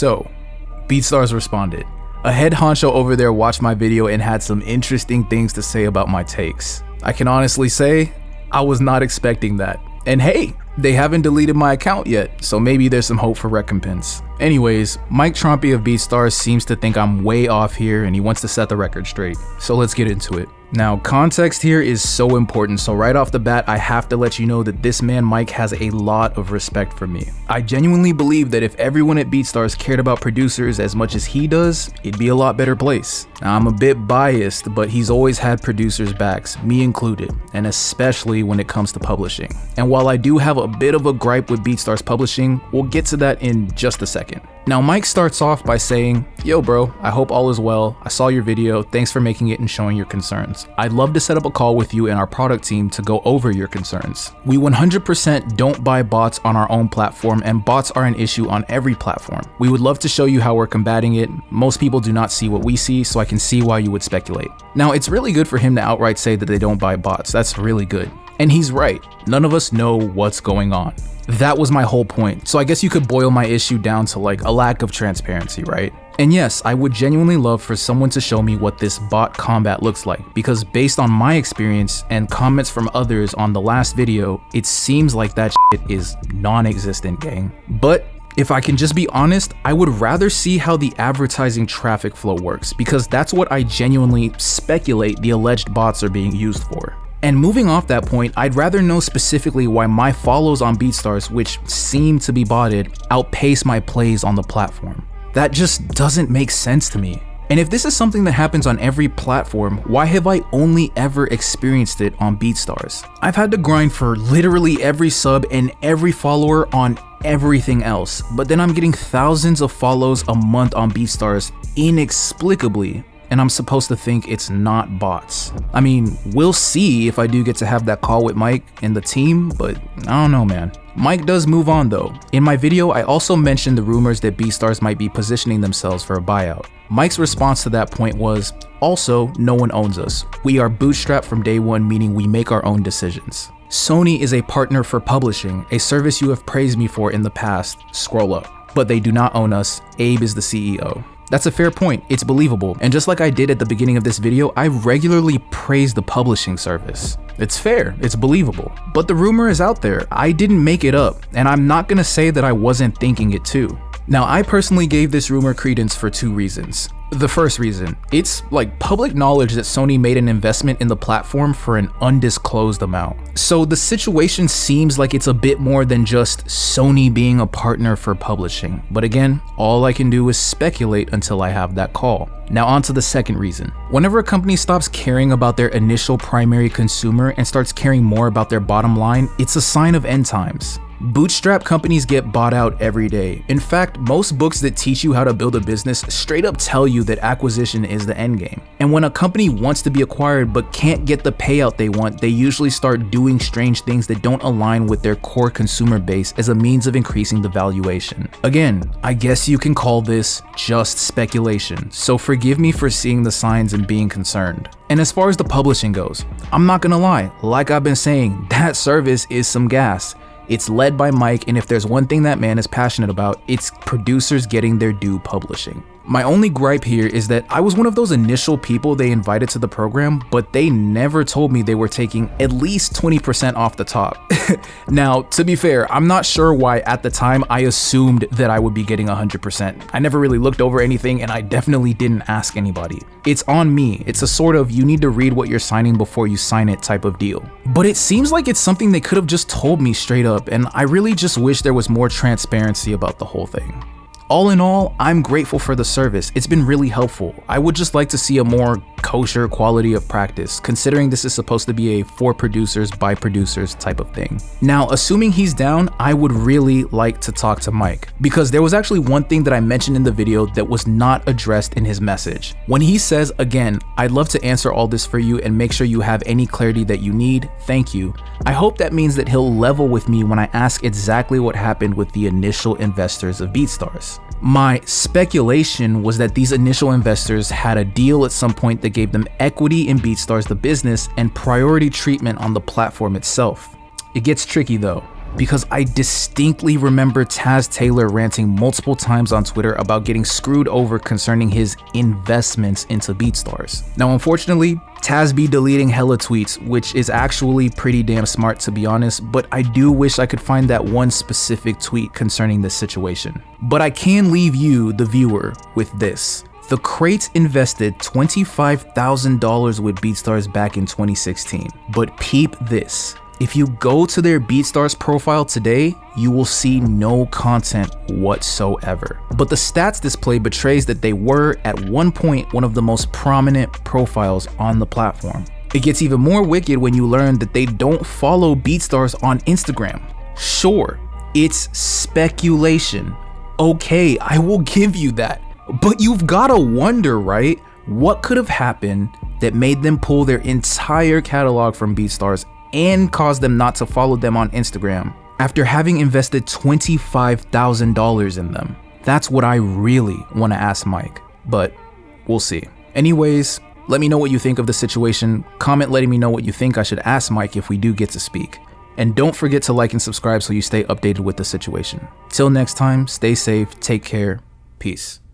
So, BeatStars Responded. A head honcho over there watched my video and had some interesting things to say about my takes. I can honestly say, I was not expecting that. And hey, they haven't deleted my account yet, so maybe there's some hope for recompense. Anyways, Mike Trompy of BeatStars seems to think I'm way off here and he wants to set the record straight. So let's get into it. Now, context here is so important, so right off the bat, I have to let you know that this man Mike has a lot of respect for me. I genuinely believe that if everyone at BeatStars cared about producers as much as he does, it'd be a lot better place. Now, I'm a bit biased, but he's always had producers' backs, me included, and especially when it comes to publishing. And while I do have a bit of a gripe with BeatStars Publishing, we'll get to that in just a second. Now, Mike starts off by saying, "Yo bro, I hope all is well. I saw your video, thanks for making it and showing your concerns. I'd love to set up a call with you and our product team to go over your concerns. We 100% don't buy bots on our own platform and bots are an issue on every platform. We would love to show you how we're combating it. Most people do not see what we see, so I can see why you would speculate." Now, it's really good for him to outright say that they don't buy bots. That's really good. And he's right. None of us know what's going on. That was my whole point. So I guess you could boil my issue down to like a lack of transparency, right? And yes, I would genuinely love for someone to show me what this bot combat looks like, because based on my experience and comments from others on the last video, it seems like that shit is non-existent, gang. But if I can just be honest, I would rather see how the advertising traffic flow works, because that's what I genuinely speculate the alleged bots are being used for. And moving off that point, I'd rather know specifically why my follows on BeatStars, which seem to be botted, outpace my plays on the platform. That just doesn't make sense to me. And if this is something that happens on every platform, why have I only ever experienced it on BeatStars? I've had to grind for literally every sub and every follower on everything else, but then I'm getting thousands of follows a month on BeatStars inexplicably. And I'm supposed to think it's not bots. I mean, we'll see if I do get to have that call with Mike and the team, but I don't know, man. Mike does move on though. In my video, I also mentioned the rumors that BeatStars might be positioning themselves for a buyout. Mike's response to that point was, "Also, no one owns us. We are bootstrapped from day one, meaning we make our own decisions. Sony is a partner for publishing, a service you have praised me for in the past. Scroll up. But they do not own us. Abe is the CEO." That's a fair point, it's believable, and just like I did at the beginning of this video, I regularly praise the publishing service. It's fair, it's believable, but the rumor is out there. I didn't make it up, and I'm not gonna say that I wasn't thinking it too. Now, I personally gave this rumor credence for two reasons. The first reason, it's like public knowledge that Sony made an investment in the platform for an undisclosed amount. So the situation seems like it's a bit more than just Sony being a partner for publishing. But again, all I can do is speculate until I have that call. Now on to the second reason. Whenever a company stops caring about their initial primary consumer and starts caring more about their bottom line, it's a sign of end times. Bootstrap companies get bought out every day. In fact, most books that teach you how to build a business straight up tell you that acquisition is the end game. And when a company wants to be acquired but can't get the payout they want, they usually start doing strange things that don't align with their core consumer base as a means of increasing the valuation. Again, I guess you can call this just speculation, so forgive me for seeing the signs and being concerned. And as far as the publishing goes, I'm not gonna lie, like I've been saying, that service is some gas. It's led by Mike, and if there's one thing that man is passionate about, it's producers getting their due publishing. My only gripe here is that I was one of those initial people they invited to the program, but they never told me they were taking at least 20% off the top. Now, to be fair, I'm not sure why at the time I assumed that I would be getting 100%. I never really looked over anything, and I definitely didn't ask anybody. It's on me. It's a sort of you need to read what you're signing before you sign it type of deal. But it seems like it's something they could have just told me straight up, and I really just wish there was more transparency about the whole thing. All in all, I'm grateful for the service. It's been really helpful. I would just like to see a more kosher quality of practice, considering this is supposed to be a for producers by producers type of thing. Now, assuming he's down, I would really like to talk to Mike, because there was actually one thing that I mentioned in the video that was not addressed in his message. When he says, again, "I'd love to answer all this for you and make sure you have any clarity that you need, thank you." I hope that means that he'll level with me when I ask exactly what happened with the initial investors of BeatStars. My speculation was that these initial investors had a deal at some point that gave them equity in BeatStars the business and priority treatment on the platform itself. It gets tricky though. because I distinctly remember Taz Taylor ranting multiple times on Twitter about getting screwed over concerning his investments into BeatStars. Now, unfortunately, Taz be deleting hella tweets, which is actually pretty damn smart to be honest, but I do wish I could find that one specific tweet concerning this situation. But I can leave you, the viewer, with this. The Cratez invested $25,000 with BeatStars back in 2016, but peep this. If you go to their BeatStars profile today, you will see no content whatsoever. But the stats display betrays that they were at one point one of the most prominent profiles on the platform. It gets even more wicked when you learn that they don't follow BeatStars on Instagram. Sure, it's speculation. Okay, I will give you that. But you've gotta wonder, right? What could have happened that made them pull their entire catalog from BeatStars and cause them not to follow them on Instagram after having invested $25,000 in them? That's what I really want to ask Mike, but we'll see. Anyways, let me know what you think of the situation. Comment letting me know what you think I should ask Mike if we do get to speak. And don't forget to like and subscribe so you stay updated with the situation. Till next time, stay safe, take care, peace.